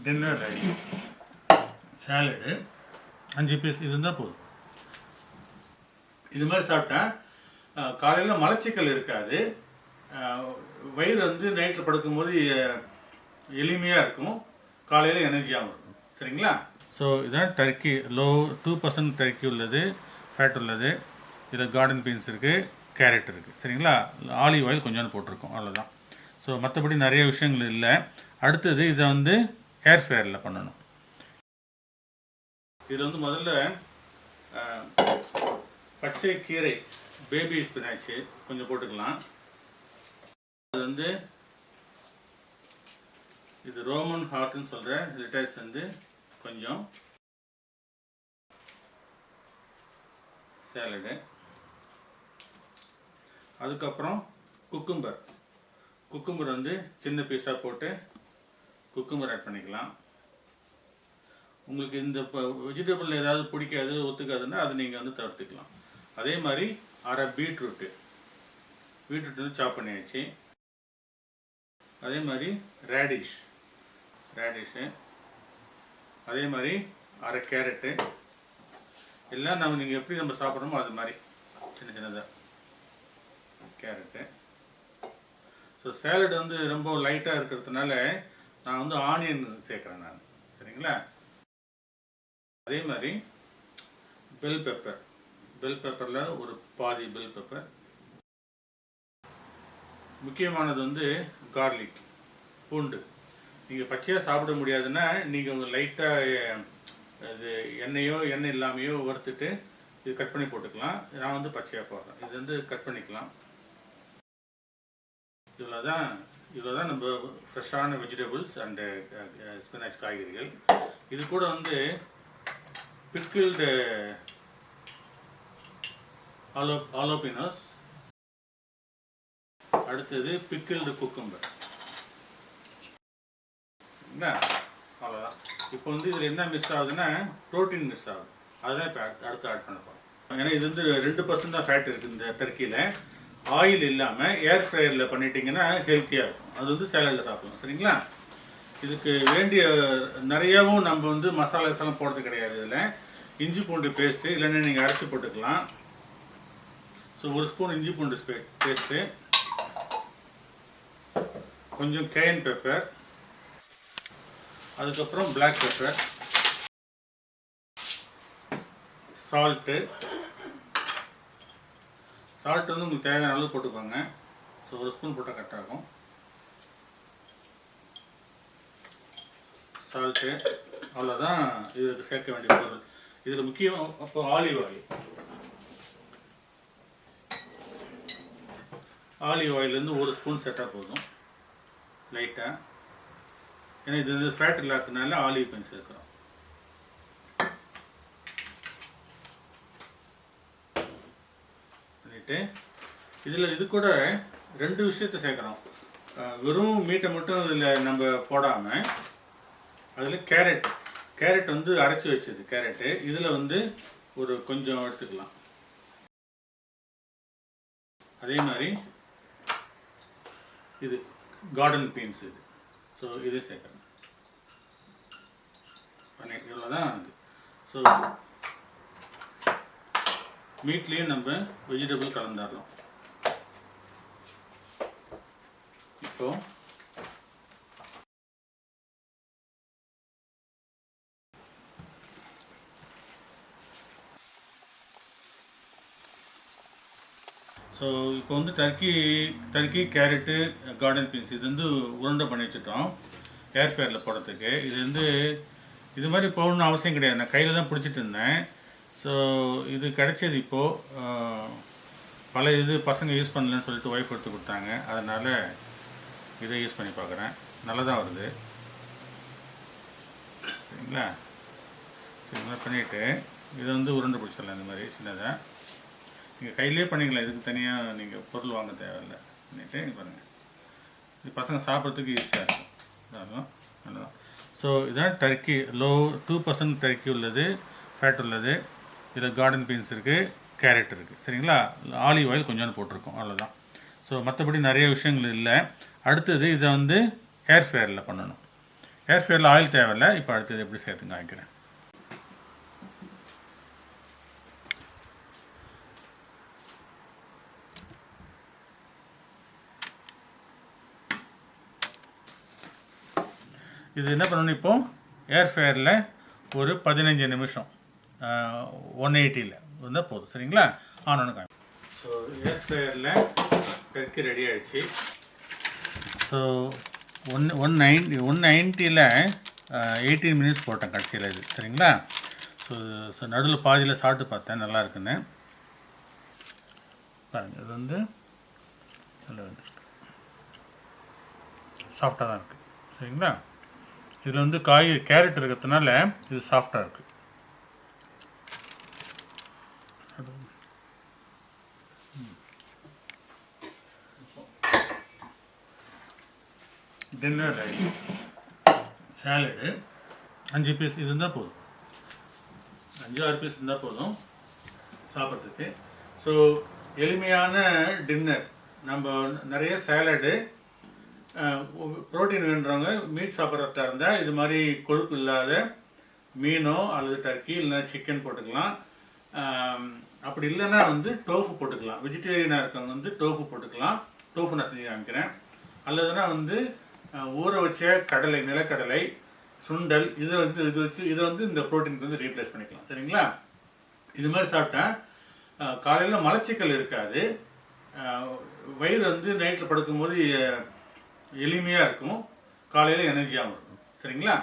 Dinner ready. Salad 5 piece இருந்தால் போதும். இது மாதிரி சாப்பிட்டா காலையில் மலச்சிக்கல் இருக்காது. வயிறு வந்து நைட்டில் படுக்கும்போது எளிமையாக இருக்கும், காலையில் எனர்ஜியாகவும் இருக்கும். சரிங்களா? ஸோ இதான் டர்க்கி. லோ 2% டர்க்கி உள்ளது, ஃபேட் உள்ளது. இதில் கார்டன் பீன்ஸ் இருக்குது, கேரட் இருக்குது. சரிங்களா? ஆலிவ் ஆயில் கொஞ்சோண்டு போட்டிருக்கோம், அவ்வளோதான். ஸோ மற்றபடி நிறைய விஷயங்கள் இல்லை. அடுத்தது இதை வந்து ஏர் ஃப்ரையரில் பண்ணணும். இதில் வந்து முதல்ல பச்சை கீரை, பேபி ஸ்பினாச்சு கொஞ்சம் போட்டுக்கலாம். அது வந்து இது ரோமன் ஹார்ட்னு சொல்கிற லிட்டர்ஸ் வந்து கொஞ்சம், சேலடு, அதுக்கப்புறம் குக்கும்பர் வந்து சின்ன பீஸாக போட்டு குக்கும்பர் ஆட் பண்ணிக்கலாம். உங்களுக்கு இந்த வெஜிடபிள் ஏதாவது பிடிக்காது, ஒத்துக்காதுன்னா அது நீங்கள் வந்து தவிர்த்துக்கலாம். அதே மாதிரி அரை பீட்ரூட்டு வந்து சாப் பண்ணியாச்சு. அதே மாதிரி ரேடிஷு, அதே மாதிரி அரை கேரட்டு, எல்லாம் நீங்கள் எப்படி நம்ம சாப்பிட்றோமோ அது மாதிரி சின்ன சின்னதாக கேரட்டு. ஸோ சேலட் வந்து ரொம்ப லைட்டாக இருக்கிறதுனால நான் வந்து ஆனியன் சேர்க்குறேன் நான். சரிங்களா? அதே மாதிரி பெல் பெப்பரில் ஒரு பாதி பெல் பெப்பர். முக்கியமானது வந்து கார்லிக், பூண்டு. நீங்கள் பச்சையாக சாப்பிட முடியாதுன்னா நீங்கள் உங்கள் லைட்டாக இது எண்ணெய் இல்லாமையோ வறுத்துட்டு இது கட் பண்ணி போட்டுக்கலாம். நான் வந்து பச்சையாக போடுறேன். இது வந்து கட் பண்ணிக்கலாம். இவ்வளோ தான் நம்ம ஃப்ரெஷ்ஷான வெஜிடபிள்ஸ் அண்டு ஸ்பினாச் காய்கறிகள். இது கூட வந்து பிக்கிள்டு ஆலோபினோஸ், அடுத்தது பிக்கிள்டு குக்கும்பர். சரிங்களா? அவ்வளோதான். இப்போ வந்து இதில் என்ன மிஸ் ஆகுதுன்னா ப்ரோட்டீன் மிஸ் ஆகுது. அதுதான் இப்போ அடுத்து ஆட் பண்ண போகிறோம். ஏன்னா இது வந்து 2% தான் ஃபேட் இருக்குது இந்த டர்க்கியில். ஆயில் இல்லாமல் ஏர் ஃப்ரையரில் பண்ணிட்டீங்கன்னா ஹெல்த்தியாக இருக்கும். அது வந்து சேலடில் சாப்பிடலாம். சரிங்களா? இதுக்கு வேண்டிய நிறையாவும் நம்ம வந்து மசாலாஸெல்லாம் போடுறது கிடையாது. இதில் இஞ்சி பூண்டு பேஸ்ட்டு இல்லைன்னா நீங்கள் அரைச்சி போட்டுக்கலாம். ஸோ 1 ஸ்பூன் இஞ்சி பூண்டு பேஸ்ட்டு, கொஞ்சம் கேயன் பெப்பர், அதுக்கப்புறம் பிளாக் பெப்பர், சால்ட்டு வந்து உங்களுக்கு தேவையான அளவு போட்டுக்கோங்க. ஸோ 1 ஸ்பூன் போட்டால் கரெக்டாக இருக்கும். சால்ட்டு அவ்வளோதான் இதுக்கு சேர்க்க வேண்டிய பொருள். இதில் முக்கியம் அப்போ ஆலிவ் ஆயிலேருந்து 1 ஸ்பூன் சேர்த்தால் போதும் லைட்டாக. ஏன்னா இது வந்து ஃபேட் இல்லாததுனால ஆலிவ் கொஞ்சம் சேர்க்குறோம். பண்ணிவிட்டு இது கூட 2 விஷயத்தை சேர்க்குறோம். வெறும் மீட்டை மட்டும் இதில் நம்ம போடாமல் அதில் கேரட் வந்து அரைச்சி வச்சது கேரட்டு இதில் வந்து ஒரு கொஞ்சம் எடுத்துக்கலாம். அதே மாதிரி இது கார்டன் பீன்ஸ் இது. ஸோ இது சேர்க்குறேன். இவ்வளோதான் இது. ஸோ மீட்லேயும் நம்ம வெஜிடபிள் கலந்துடலாம். இப்போ வந்து டர்க்கி கேரட்டு கார்டன் பீன்ஸ் இது வந்து உருண்டை பண்ணி வச்சுட்டோம் ஏர் ஃப்ரையரில் போடுறதுக்கு. இது வந்து இது மாதிரி போடணும்னு அவசியம் கிடையாது. நான் கையில் தான் பிடிச்சிட்டு இருந்தேன். ஸோ இது கிடைச்சது இப்போது. பல பசங்க யூஸ் பண்ணலன்னு சொல்லிட்டு ஒய்ஃப் எடுத்து கொடுத்தாங்க. அதனால் இதை யூஸ் பண்ணி பார்க்குறேன். நல்லா தான் வருது. சரிங்களா? சரி, இந்த மாதிரி பண்ணிவிட்டு இதை வந்து உருண்டை பிடிச்சிடலாம். இந்த மாதிரி சின்னதாக நீங்கள் கையிலே பண்ணிக்கலாம். இதுக்கு தனியாக நீங்கள் பொருள் வாங்க தேவையில்லை. பண்ணிவிட்டு பாருங்கள், இது பசங்க சாப்பிட்றதுக்கு ஈஸியாக இருக்கும். அவ்வளோதான். ஸோ இதான் டர்க்கி. லோ 2% டர்க்கி உள்ளது, ஃபேட் உள்ளது. இதில் கார்டன் பீன்ஸ் இருக்குது, கேரட் இருக்குது. சரிங்களா? ஆலிவ் ஆயில் கொஞ்சோண்டு போட்டிருக்கோம், அவ்வளோதான். ஸோ மற்றபடி நிறைய விஷயங்கள் இல்லை. அடுத்தது இதை வந்து ஏர் ஃப்ரையரில் பண்ணணும். ஏர் ஃப்ரையரில் ஆயில் தேவையில்லை. இப்போ அடுத்தது எப்படி சேர்த்துங்க காமிக்கிறேன். இது என்ன பண்ணணும், இப்போது ஏர் ஃப்ரையரில் ஒரு 15 நிமிஷம் 180 இருந்தால் போதும். சரிங்களா? ஆனோன்னு காமி. ஸோ ஏர் ஃப்ரையரில் டர்க்கி ரெடி ஆகிடுச்சு. ஸோ 190ல் 18 மினிட்ஸ் போட்டேன் கடைசியில் இது. சரிங்களா? ஸோ நடுவில் பாதியில் சாப்பிட்டு பார்த்தேன், நல்லா இருக்குன்னு பாருங்கள். இது வந்து நல்லா வந்துருக்கு, சாஃப்டாக தான் இருக்குது. சரிங்களா? இதில் வந்து கேரட் இருக்கிறதுனால இது சாஃப்டாக இருக்குது. Dinner ready. சாலடு 5 பீஸ் இது இருந்தால் போதும், 5-6 பீஸ் இருந்தால் போதும் சாப்பிட்றதுக்கு. ஸோ எளிமையான டின்னர். நம்ம நிறைய சாலடு, ப்ரோட்டீன் வேண்டுறவங்க மீட் சாப்பிட்றதா இருந்தால் இது மாதிரி கொழுப்பு இல்லாத மீனோ அல்லது டர்க்கி இல்லைன்னா சிக்கன் போட்டுக்கலாம். அப்படி இல்லைன்னா வந்து டோஃபு போட்டுக்கலாம். வெஜிடேரியனாக இருக்கவங்க வந்து டோஃபு போட்டுக்கலாம். டோஃபு நான் செஞ்சு காமிக்கிறேன். அல்லதுன்னா வந்து ஊற வச்ச கடலை, நிலக்கடலை, சுண்டல், இதை வந்து இந்த ப்ரோட்டீனுக்கு வந்து ரீப்ளேஸ் பண்ணிக்கலாம். சரிங்களா? இது மாதிரி சாப்பிட்டா காலையில் மலச்சிக்கல் இருக்காது. வயிறு வந்து நைட்டில் படுக்கும்போது எளிமையாக இருக்கும், காலையில் எனர்ஜியாகவும் இருக்கும். சரிங்களா?